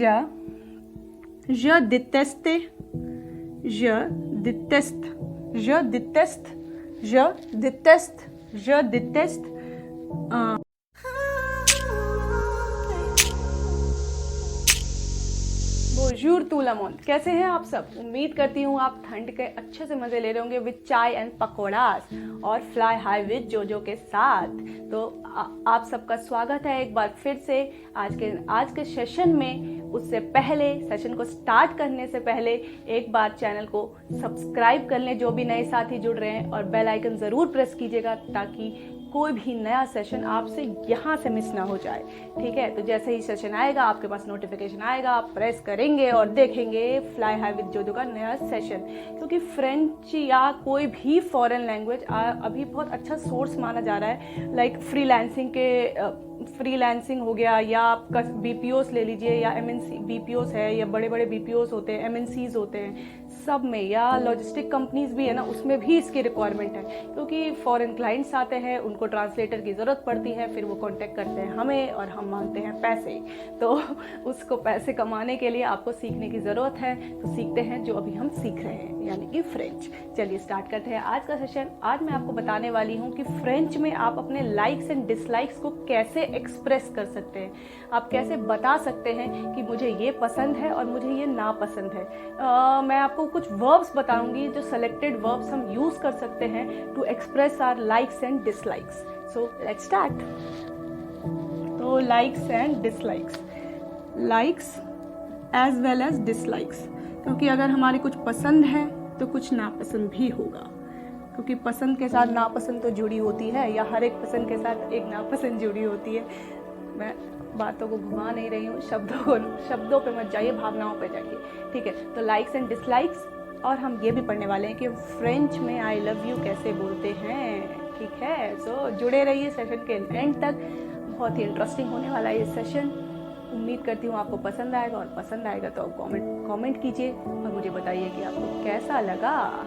Je déteste, je déteste, je déteste, je déteste, je déteste. बोंजूर tout le monde, कैसे हैं आप सब? उम्मीद करती हूँ आप ठंड के अच्छे से मजे ले रहे होंगे विद चाय एंड पकौड़ास और फ्लाई हाई विद जोजो के साथ। तो आप सबका स्वागत है एक बार फिर से आज के सेशन में। उससे पहले, सेशन को स्टार्ट करने से पहले एक बार चैनल को सब्सक्राइब कर लें जो भी नए साथी जुड़ रहे हैं, और बेल आइकन ज़रूर प्रेस कीजिएगा ताकि कोई भी नया सेशन आपसे यहाँ से मिस ना हो जाए। ठीक है, तो जैसे ही सेशन आएगा आपके पास नोटिफिकेशन आएगा, आप प्रेस करेंगे और देखेंगे फ्लाई हाई विद जोजो का नया सेशन। क्योंकि फ्रेंच या कोई भी फॉरेन लैंग्वेज अभी बहुत अच्छा सोर्स माना जा रहा है। लाइक फ्रीलांसिंग हो गया, या आपका बीपीओस ले लीजिए, या एमएनसी बीपीओस है, या बड़े बड़े बीपीओस होते हैं, एमएनसीज होते हैं, सब में, या लॉजिस्टिक कंपनीज भी है ना, उसमें भी इसकी रिक्वायरमेंट है। क्योंकि फॉरेन क्लाइंट्स आते हैं, उनको ट्रांसलेटर की ज़रूरत पड़ती है, फिर वो कांटेक्ट करते हैं हमें और हम मांगते हैं पैसे। तो उसको पैसे कमाने के लिए आपको सीखने की ज़रूरत है, तो सीखते हैं जो अभी हम सीख रहे हैं, यानी कि फ्रेंच। चलिए स्टार्ट करते हैं आज का सेशन। आज मैं आपको बताने वाली हूँ कि फ्रेंच में आप अपने लाइक्स एंड डिसलाइक्स को कैसे एक्सप्रेस कर सकते हैं। आप कैसे बता सकते हैं कि मुझे ये पसंद है और मुझे ये नापसंद है। मैं आपको कुछ वर्ब्स बताऊंगी जो सेलेक्टेड वर्ब्स हम यूज कर सकते हैं to express our likes and dislikes. So let's start. तो likes and dislikes, likes as well as dislikes, क्योंकि अगर हमारी कुछ पसंद है तो कुछ नापसंद भी होगा। क्योंकि पसंद के साथ नापसंद तो जुड़ी होती है, या हर एक पसंद के साथ एक नापसंद जुड़ी होती है। मैं बातों को घुमा नहीं रही हूँ, शब्दों पे मत जाइए, भावनाओं पे जाइए। ठीक है, तो लाइक्स एंड डिसलाइक्स, और हम ये भी पढ़ने वाले हैं कि फ्रेंच में आई लव यू कैसे बोलते हैं। ठीक है, सो जुड़े रहिए सेशन के एंड तक, बहुत ही इंटरेस्टिंग होने वाला है ये सेशन। उम्मीद करती हूँ आपको पसंद आएगा, और पसंद आएगा तो आप कमेंट कीजिए और मुझे बताइए कि आपको कैसा लगा।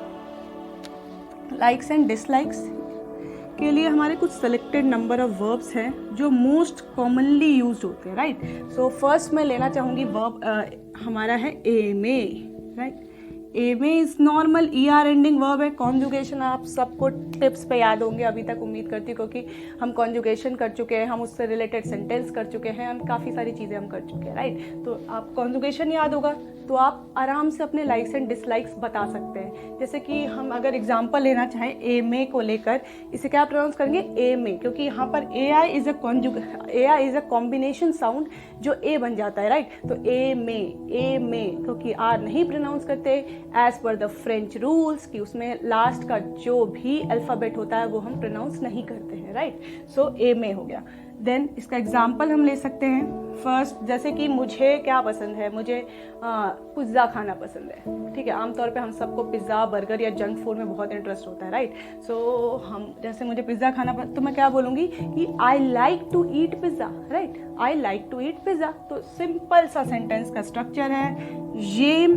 लाइक्स एंड डिसलाइक्स के लिए हमारे कुछ सेलेक्टेड नंबर ऑफ वर्ब्स हैं जो मोस्ट कॉमनली यूज्ड होते हैं, राइट। सो फर्स्ट मैं लेना चाहूँगी वर्ब हमारा है एमे, राइट। एमे is normal ER ending verb है। कॉन्जुगेशन आप सबको टिप्स पे याद होंगे अभी तक, उम्मीद करती हूँ, क्योंकि हम कॉन्जुगेशन कर चुके हैं, हम उससे रिलेटेड सेंटेंस कर चुके हैं, हम काफ़ी सारी चीज़ें हम कर चुके हैं, राइट। तो आप कॉन्जुगेशन याद होगा तो आप आराम से अपने लाइक्स एंड डिसलाइक्स बता सकते हैं। जैसे कि हम अगर एग्जांपल लेना चाहें एमे को लेकर, इसे क्या प्रोनाउंस करेंगे? एमे, क्योंकि यहाँ पर AI is a combination sound जो ए बन जाता है, राइट। तो एमे, क्योंकि R नहीं प्रोनाउंस करते as per the French rules, कि उसमें लास्ट का जो भी अल्फ़ाबेट होता है वो हम प्रोनाउंस नहीं करते हैं, राइट। सो एमे हो गया। देन इसका एग्जाम्पल हम ले सकते हैं। फर्स्ट, जैसे कि मुझे क्या पसंद है, मुझे पिज़्ज़ा खाना पसंद है। ठीक है, आमतौर पे हम सबको पिज़्ज़ा, बर्गर या जंक फूड में बहुत इंटरेस्ट होता है, राइट। सो हम जैसे मुझे पिज़्ज़ा खाना तो मैं क्या बोलूँगी कि I like to eat pizza, right. I like to eat pizza. तो सिंपल सा सेंटेंस का स्ट्रक्चर है ये,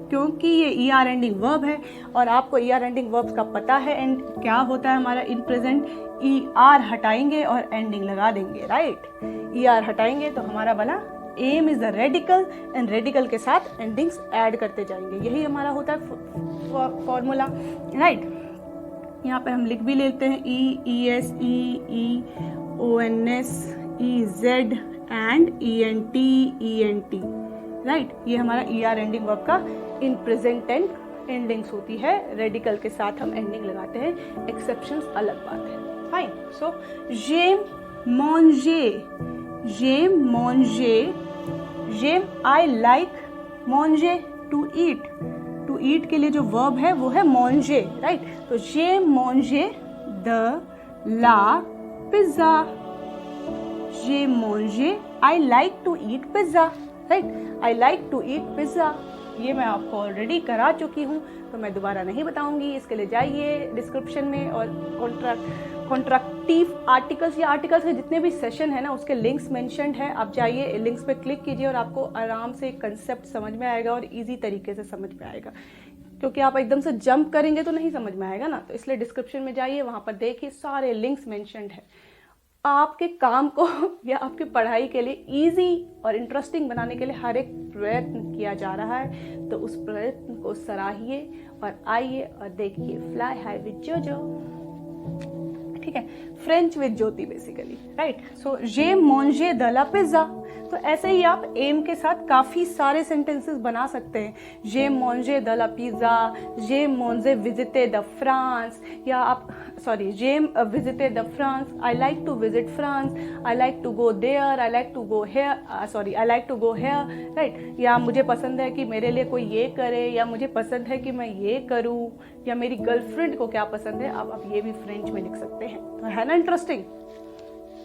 क्योंकि ये ER एंडिंग वर्ब है और आपको ER एंडिंग वर्ब्स का पता है। एंड क्या होता है हमारा इन प्रेजेंट, ER हटाएंगे और एंडिंग लगा देंगे, राइट। ER हटाएंगे तो हमारा बना M is the radical, and radical के साथ एंडिंग्स ऐड करते जाएंगे। यही हमारा होता है फॉर्मूला, राइट। यहाँ पे हम लिख भी लेते हैं ES, EONS, EZ and ENT, right. ये हमारा ER एंडिंग वर्ब का इन प्रेजेंट टेंस एंडिंग्स होती है। रेडिकल के साथ हम एंडिंग लगाते हैं, एक्सेप्शंस अलग बात है, fine. So j'aime, I like manger, to eat के लिए जो वर्ब है वो है manger, राइट। तो j'aime manger la pizza, j'aime manger, I like to eat pizza, right. I like to eat pizza, ये मैं आपको ऑलरेडी करा चुकी हूँ तो मैं दोबारा नहीं बताऊंगी। इसके लिए जाइए डिस्क्रिप्शन में, और कॉन्ट्रैक्टिव आर्टिकल्स या आर्टिकल्स के जितने भी सेशन है ना, उसके लिंक्स मेंशन्ड है। आप जाइए, लिंक्स पे क्लिक कीजिए और आपको आराम से कंसेप्ट समझ में आएगा और इजी तरीके से समझ में आएगा। क्योंकि आप एकदम से जंप करेंगे तो नहीं समझ में आएगा ना, तो इसलिए डिस्क्रिप्शन में जाइए, वहाँ पर देखिए सारे लिंक्स मेंशन्ड है। आपके काम को या आपकी पढ़ाई के लिए इजी और इंटरेस्टिंग बनाने के लिए हर एक प्रयत्न किया जा रहा है, तो उस प्रयत्न को सराहिए और आइए और देखिए फ्लाई हाई विद जोजो। ठीक है, French with Jyoti basically, right. So जे मॉन्जे द ला पिज्जा। तो ऐसे ही आप एम के साथ काफ़ी सारे सेंटेंसेस बना सकते हैं। जे मॉन्जे द ला पिज्जा, जे मॉन्जे विजिटे द फ्रांस, या आप जे विजिटे द France, I like to visit France, I like to go there, I like to go here, I like to go here, right. या मुझे पसंद है कि मेरे लिए कोई ये करे, या मुझे पसंद है कि मैं ये करूँ, या मेरी गर्लफ्रेंड को क्या पसंद है। अब आप ये भी फ्रेंच में लिख सकते हैं, तो है ना इंटरेस्टिंग।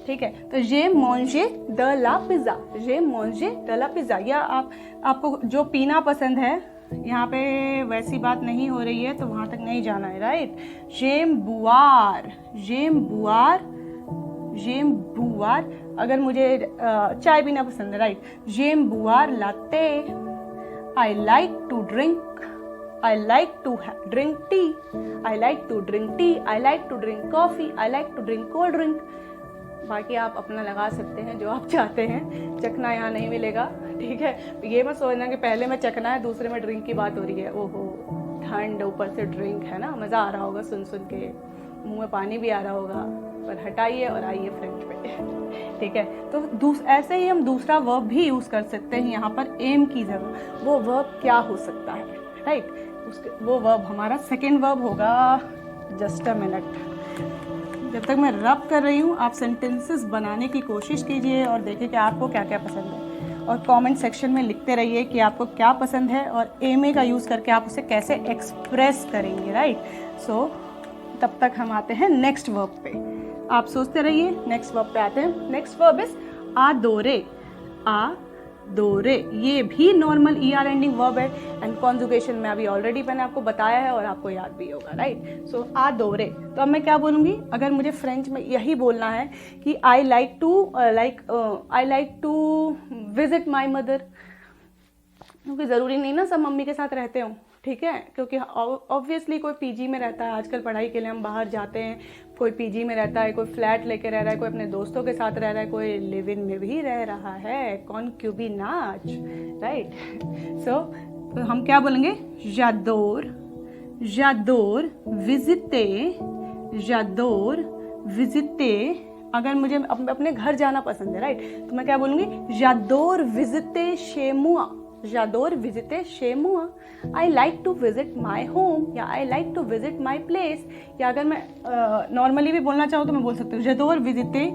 ठीक है, तो जे मॉन्जे द ला पिज्जा, जे मॉन्जे द ला पिज्जा। या आपको जो पीना पसंद है, यहाँ पे वैसी बात नहीं हो रही है तो वहाँ तक नहीं जाना है, राइट। जेम बुआर, जेम बुआर, जेम बुआर। अगर मुझे चाय पीना पसंद है, राइट। जेम बुआर लाते, I like to drink, I like to drink tea, I like to drink tea, I like to drink coffee, I like to drink cold drink। बाकी आप अपना लगा सकते हैं जो आप चाहते हैं, चखना यहाँ नहीं मिलेगा, ठीक है। ये मत सोचना कि पहले में चखना है दूसरे में ड्रिंक की बात हो रही है। ओहो, ठंड ऊपर से ड्रिंक है ना, मज़ा आ रहा होगा सुन सुन के, मुंह में पानी भी आ रहा होगा। पर हटाइए और आइए फ्रेंच पे, ठीक है। तो ऐसे ही हम दूसरा वर्ब भी यूज़ कर सकते हैं यहाँ पर एम की जगह। वो वर्ब क्या हो सकता है, राइट। वो वर्ब हमारा सेकेंड वर्ब होगा, जस्ट अ मिनट। जब तक मैं रब कर रही हूँ आप सेंटेंसेस बनाने की कोशिश कीजिए और देखिए कि आपको क्या क्या पसंद है, और कमेंट सेक्शन में लिखते रहिए कि आपको क्या पसंद है और एम ए का यूज़ करके आप उसे कैसे एक्सप्रेस करेंगे, राइट। सो तब तक हम आते हैं नेक्स्ट वर्ब पे। आप सोचते रहिए, नेक्स्ट वर्ब पे आते हैं। नेक्स्ट वर्ब इज आदोरे, आदोरे। ये भी नॉर्मल ER एंडिंग वर्ब है, एंड कॉन्जुगेशन में अभी ऑलरेडी मैंने आपको बताया है और आपको याद भी होगा, राइट। सो आदोरे। तो अब मैं क्या बोलूँगी, अगर मुझे फ्रेंच में यही बोलना है कि I like to visit my mother, क्योंकि ज़रूरी नहीं ना सब मम्मी के साथ रहते हों, ठीक है। क्योंकि ऑब्वियसली कोई पीजी में रहता है, आजकल पढ़ाई के लिए हम बाहर जाते हैं, कोई पीजी में रहता है, कोई फ्लैट लेके रह रहा है, कोई अपने दोस्तों के साथ रह रहा है, कोई लिव इन में भी रह रहा है, कौन क्यों भी नाच, राइट। सो हम क्या बोलेंगे, जादोर, जादोर विजिटे, जादोर विजिटे। अगर मुझे अपने घर जाना पसंद है, राइट, तो मैं क्या बोलूँगी, जादोर विजिटे शेमुआ, जादोर विजिटे शेमुआ। I like to visit my home, या I like to visit my place. या अगर मैं नॉर्मली भी बोलना चाहूँ तो मैं बोल सकती हूँ, जादोर विजिटे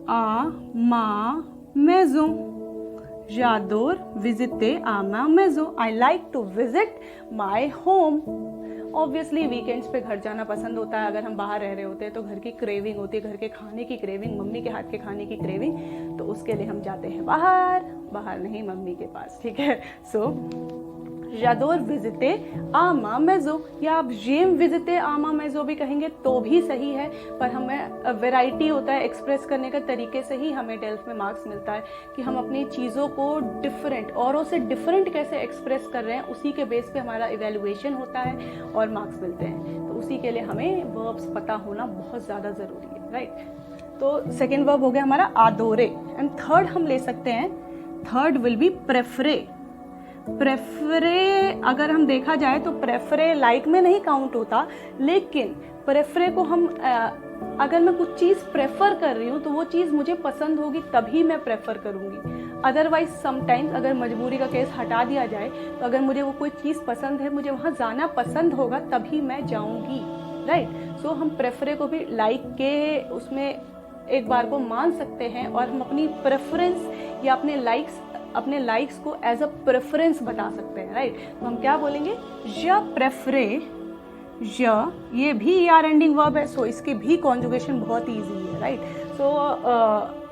आ मा मेजो, जादोर विजिटे आ मा मेजो। I like to visit my home. Obviously weekends पे घर जाना पसंद होता है, अगर हम बाहर रह रहे होते हैं तो घर की क्रेविंग होती है, घर के खाने की क्रेविंग, मम्मी के हाथ के खाने की क्रेविंग, तो उसके लिए हम जाते हैं बाहर नहीं, मम्मी के पास, ठीक है। सो जादोर विजिटे आमा मेजो, या आप जेम विजिटे आमा मेजो भी कहेंगे तो भी सही है, पर हमें वैरायटी होता है एक्सप्रेस करने का तरीके से ही हमें 12th में मार्क्स मिलता है कि हम अपनी चीज़ों को डिफरेंट, औरों से डिफरेंट कैसे एक्सप्रेस कर रहे हैं, उसी के बेस पे हमारा इवेल्युएशन होता है और मार्क्स मिलते हैं। तो उसी के लिए हमें वर्ब्स पता होना बहुत ज़्यादा ज़रूरी है, राइट। तो सेकेंड वर्ब हो गया हमारा आदोरे, एंड थर्ड हम ले सकते हैं, थर्ड विल बी प्रेफरे। प्रेफरे अगर हम देखा जाए तो प्रेफरे लाइक में नहीं काउंट होता, लेकिन प्रेफरे को हम अगर मैं कुछ चीज़ प्रेफर कर रही हूँ तो वो चीज़ मुझे पसंद होगी तभी मैं प्रेफर करूँगी। अदरवाइज समटाइम्स अगर मजबूरी का केस हटा दिया जाए तो अगर मुझे वो कोई चीज़ पसंद है, मुझे वहाँ जाना पसंद होगा तभी मैं जाऊँगी, राइट। सो हम प्रेफरे को भी लाइक के उसमें एक बार को मान सकते हैं, और हम अपनी प्रेफरेंस या अपने लाइक्स को एज अ प्रेफरेंस बता सकते हैं, राइट। तो हम क्या बोलेंगे, ज प्रेफरे, ज, ये भी ER एंडिंग वर्ब है, सो इसकी भी कॉन्जुगेशन बहुत ईजी है, right. So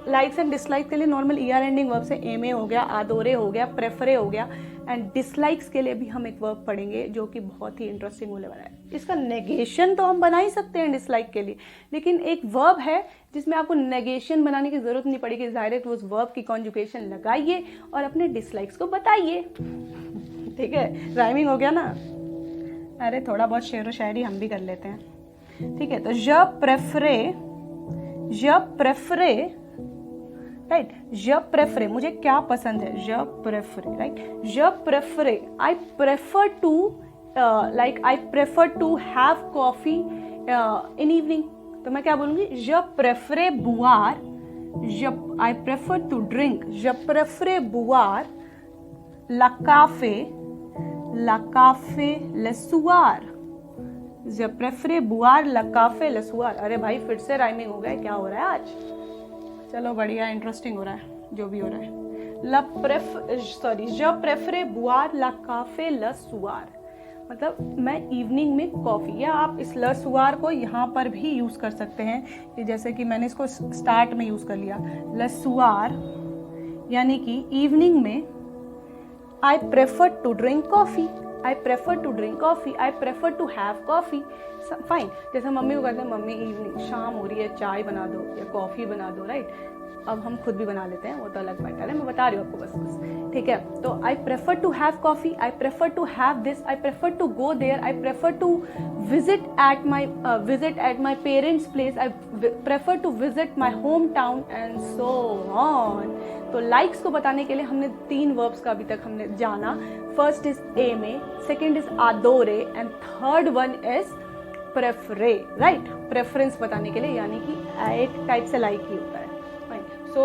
likes and dislikes के लिए नॉर्मल ER एंडिंग वर्ब से एम ए हो गया, आदोरे हो गया, प्रेफरे हो गया, एंड डिसलाइक्स के लिए भी हम एक वर्ब पढ़ेंगे जो कि बहुत ही इंटरेस्टिंग होने वाला है। इसका नेगेशन तो हम बना ही सकते हैं डिसलाइक के लिए, लेकिन एक वर्ब है जिसमें आपको नेगेशन बनाने की जरूरत नहीं पड़ेगी, डायरेक्ट उस वर्ब की कॉन्जुगेशन लगाइए और अपने डिसलाइक्स को बताइए, ठीक है। राइमिंग हो गया ना, अरे थोड़ा बहुत शेर व शायरी हम भी कर लेते हैं, ठीक है। तो ज प्रेफरे je préfère, right, je préfère, मुझे क्या पसंद है, je préfère, right, je préfère, I prefer to like I prefer to have coffee in evening, तो मैं क्या बोलूँगी, je préfère boire, I prefer to drink, je préfère boire la café le soir, je préfère boire la café le soir। अरे भाई फिर से rhyming हो गया, क्या हो रहा है आज, चलो बढ़िया, इंटरेस्टिंग हो रहा है जो भी हो रहा है। je préfère boire la café le soir, मतलब मैं इवनिंग में कॉफ़ी, या आप इस ल सुआर को यहाँ पर भी यूज़ कर सकते हैं, कि जैसे कि मैंने इसको स्टार्ट में यूज़ कर लिया, ल सुआर यानी कि इवनिंग में I prefer to drink coffee, I prefer to drink coffee, I prefer to have coffee, fine. जैसे मम्मी को कहते हैं, मम्मी इवनिंग शाम हो रही है, चाय बना दो या कॉफ़ी बना दो, राइट। अब हम खुद भी बना लेते हैं, वो तो अलग मैटर है, मैं बता रही हूँ आपको बस, ठीक है। तो I prefer to have coffee, I prefer to have this, I prefer to go there, I prefer to visit at my parents place, I prefer to visit my home town and so on. तो likes को बताने के लिए हमने 3 verbs का अभी तक हमने जाना। फर्स्ट इज एमे, सेकेंड इज आदोरे एंड थर्ड वन इज प्रेफरे, राइट, प्रेफरेंस बताने के लिए, यानी कि एक टाइप से लाइक ही होता है। सो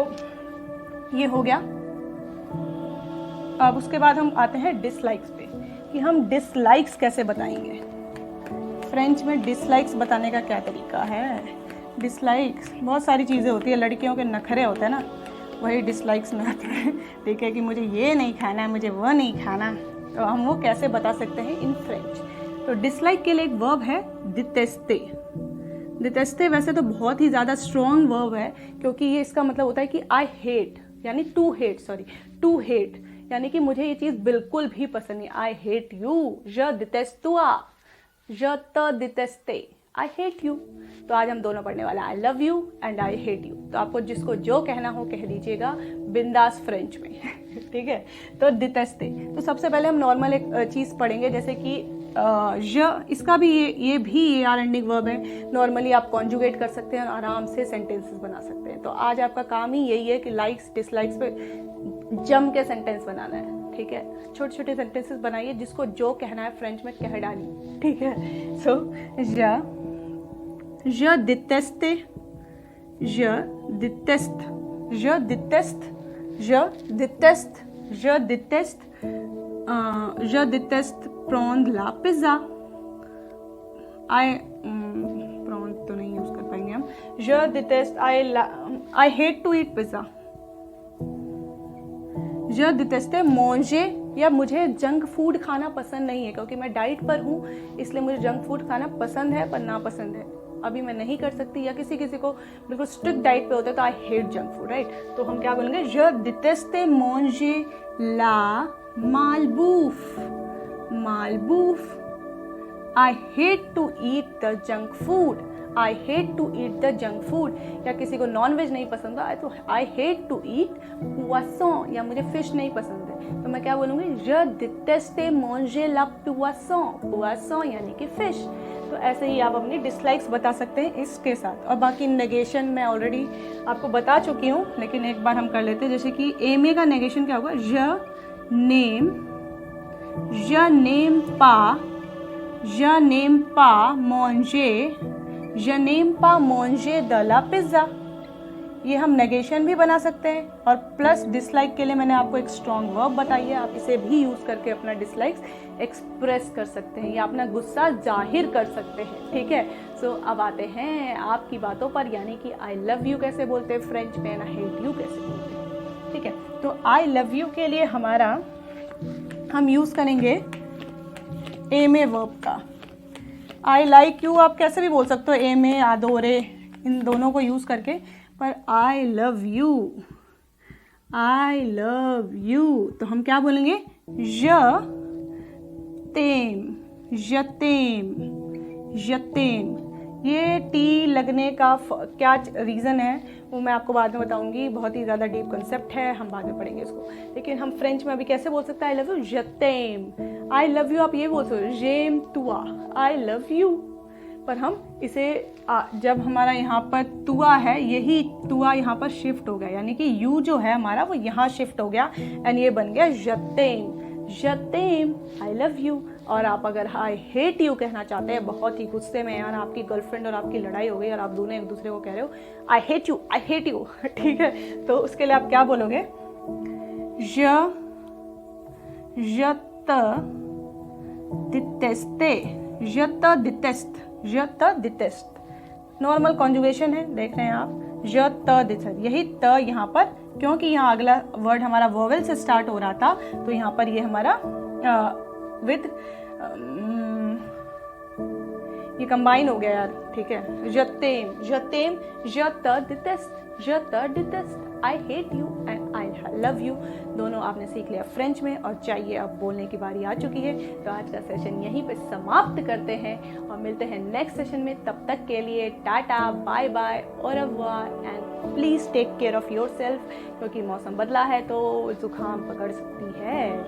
ये हो गया। अब उसके बाद हम आते हैं डिसलाइक्स पे, कि हम डिसलाइक्स कैसे बताएंगे। फ्रेंच में डिसलाइक्स बताने का क्या तरीका है। डिसलाइक्स बहुत सारी चीज़ें होती है, लड़कियों के नखरे होते हैं ना, वही डिसलाइक्स में आते हैं, ठीक है, कि मुझे ये नहीं खाना है, मुझे वो नहीं खाना, तो हम वो कैसे बता सकते हैं इन फ्रेंच। तो डिसलाइक के लिए एक वर्ब है डिटेस्टे। डिटेस्टे वैसे तो बहुत ही ज़्यादा स्ट्रॉन्ग वर्ब है, क्योंकि ये इसका मतलब होता है कि आई हेट, यानी टू हेट, यानी कि मुझे ये चीज़ बिल्कुल भी पसंद नहीं। आई hate you, je déteste toi, je te déteste, I hate you. तो आज हम दोनों पढ़ने वाला, आई love you and I hate you. तो आपको जिसको जो कहना हो कह दीजिएगा बिंदास फ्रेंच में, ठीक है। तो डिटेस्टे, तो सबसे पहले हम नॉर्मल एक चीज़ पढ़ेंगे, जैसे कि इसका भी ये भी AR एंडिंग वर्ब है। नॉर्मली आप कॉन्जुगेट कर सकते हैं और आराम से सेंटेंसेस बना सकते हैं। तो आज आपका काम ही यही है कि लाइक्स डिसलाइक्स पे जम के सेंटेंस बनाना है, ठीक है। छोटे छोटे सेंटेंसेस बनाइए, जिसको जो कहना है फ्रेंच में कह डालिए, ठीक है। सो je déteste, je déteste, je déteste, je déteste, je déteste, je déteste prendre la pizza। prendre तो नहीं यूज कर पाएंगे हम। je déteste, I hate to eat pizza। je déteste manger, या मुझे जंक फूड खाना पसंद नहीं है, क्योंकि मैं डाइट पर हूँ, इसलिए मुझे जंक फूड खाना पसंद है पर नापसंद है, अभी मैं नहीं कर सकती। या किसी को बिल्कुल स्ट्रिक्ट डाइट पे होता है तो I hate junk food, right. तो हम क्या बोलेंगे, je déteste manger la malbouffe, I hate to eat the junk food, I hate to eat the junk food। या किसी को नॉन वेज नहीं पसंद है तो I hate to eat poisson, या मुझे फिश नहीं पसंद है तो मैं क्या बोलूँगी, je déteste manger la poisson यानी कि फिश। तो ऐसे ही आप अपनी डिसलाइक्स बता सकते हैं इसके साथ। और बाकी नेगेशन मैं ऑलरेडी आपको बता चुकी हूँ, लेकिन एक बार हम कर लेते हैं। जैसे कि एमे का नेगेशन क्या होगा, je n'aime pas manger de la pizza। ये हम नेगेशन भी बना सकते हैं। और प्लस डिसलाइक के लिए मैंने आपको एक स्ट्रॉन्ग वर्ब बताई है, आप इसे भी यूज़ करके अपना डिसलाइक्स एक्सप्रेस कर सकते हैं या अपना गुस्सा जाहिर कर सकते हैं, ठीक है। सो अब आते हैं आपकी बातों पर, यानी कि आई लव यू कैसे बोलते हैं फ्रेंच में, आई हेट यू कैसे बोलते हैं, ठीक है। तो आई लव यू के लिए हम यूज़ करेंगे एमे वर्ब का। आई लाइक यू आप कैसे भी बोल सकते हो, एमे, आदोरे, इन दोनों को यूज़ करके। पर आई लव यू तो हम क्या बोलेंगे, je t'aime। ये टी लगने का क्या रीज़न है वो मैं आपको बाद में बताऊंगी, बहुत ही ज़्यादा डीप कंसेप्ट है, हम बाद में पढ़ेंगे इसको। लेकिन हम फ्रेंच में अभी कैसे बोल सकते हैं, आई love you, je t'aime। I love you आप ये बोल सकते हो, j'aime toi, I love you. पर हम इसे जब हमारा यहाँ पर तुआ है, यही तुआ यहाँ पर शिफ्ट हो गया, यानी कि यू जो है हमारा वो यहाँ शिफ्ट हो गया एंड ये बन गया यतेम। यतेम, आई लव यू। और आप अगर आई हेट यू कहना चाहते हैं, बहुत ही गुस्से में यार आपकी गर्लफ्रेंड और आपकी लड़ाई हो गई और आप दोनों एक दूसरे को कह रहे हो आई hate you, I hate you, ठीक है, तो उसके लिए आप क्या बोलोगे? यत दितेस्ते, यत दितेस्त, यत दितेस्त। नॉर्मल कॉन्जुगेशन है, देख रहे हैं आप, यत दितेस्त। यही त यहाँ पर, क्योंकि यहाँ अगला वर्ड हमारा वोवेल से स्टार्ट हो रहा था, तो यहाँ पर ये हमारा विद ये कंबाइन हो गया यार, ठीक है। यतेम, यतेम, यत दितेस्त, यत दितेस्त, I hate you and I love you, दोनों आपने सीख लिया फ्रेंच में। और चाहिए अब बोलने की बारी आ चुकी है, तो आज का सेशन यहीं पे समाप्त करते हैं और मिलते हैं नेक्स्ट सेशन में। तब तक के लिए टाटा, बाय बाय, और and please take care of yourself, क्योंकि मौसम बदला है तो जुकाम पकड़ सकती है।